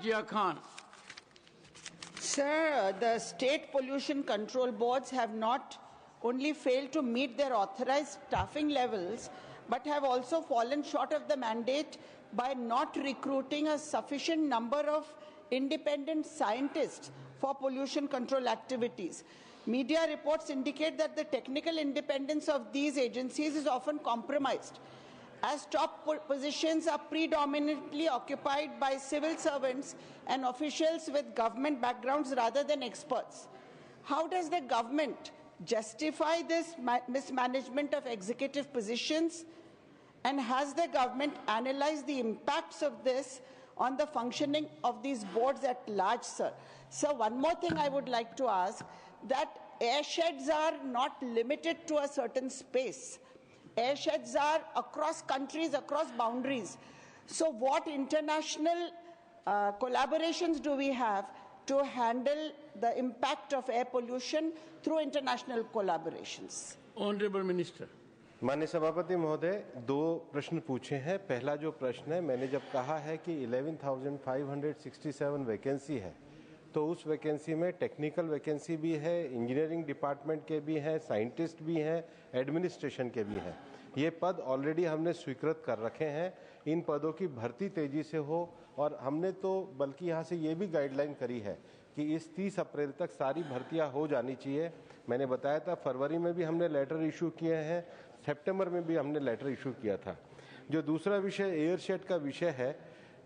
Jia Khan. Sir, the state pollution control boards have not only failed to meet their authorized staffing levels, but have also fallen short of the mandate by not recruiting a sufficient number of independent scientists for pollution control activities. Media reports indicate that the technical independence of these agencies is often compromised, as top positions are predominantly occupied by civil servants and officials with government backgrounds rather than experts. How does the government justify this mismanagement of executive positions? And has the government analyzed the impacts of this on the functioning of these boards at large, sir? Sir, one more thing I would like to ask, that airsheds are not limited to a certain space. Airsheds are across countries, across boundaries. So what international collaborations do we have to handle the impact of air pollution through international collaborations? Honorable Minister. माननीय सभापति महोदय, दो प्रश्न पूछे हैं। पहला जो प्रश्न है, मैंने जब कहा है कि 11,567 वैकेंसी है, तो उस वैकेंसी में टेक्निकल वैकेंसी भी है, इंजीनियरिंग डिपार्टमेंट के भी हैं, साइंटिस्ट भी हैं, एडमिनिस्ट्रेशन के भी हैं। ये पद ऑलरेडी हमने स्वीकृत कर रखे हैं। इन पदों की भर्ती तेजी से हो, और हमने तो बल्कि यहाँ से ये भी गाइडलाइन करी है कि इस 30 अप्रैल तक सारी भर्तियाँ हो जानी चाहिए। मैंने बताया था फरवरी में भी हमने लेटर इशू किए हैं, सितंबर में भी हमने लेटर इशू किया था। जो दूसरा विषय एयरशेड का विषय है,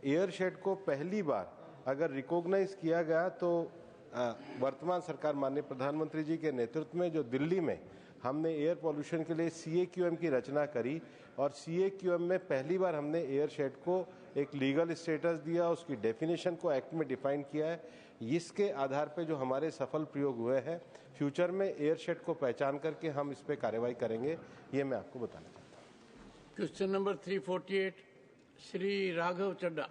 एयरशेड को पहली बार अगर रिकॉग्नाइज किया गया तो वर्तमान सरकार माननीय प्रधानमंत्री जी के नेतृत्व में जो दिल्ली में हमने एयर पॉल्यूशन के लिए CAQM की रचना करी, और CAQM में पहली बार हमने एयरशेड को एक लीगल स्टेटस दिया, उसकी डेफिनेशन को एक्ट में डिफाइन किया है। इसके आधार पे जो हमारे सफल प्रयोग हुए हैं, फ्यूचर में एयरशेड को पहचान करके हम इस पे कार्रवाई करेंगे, ये मैं आपको बताना चाहता हूँ। क्वेश्चन नंबर 348 श्री राघव चड्डा।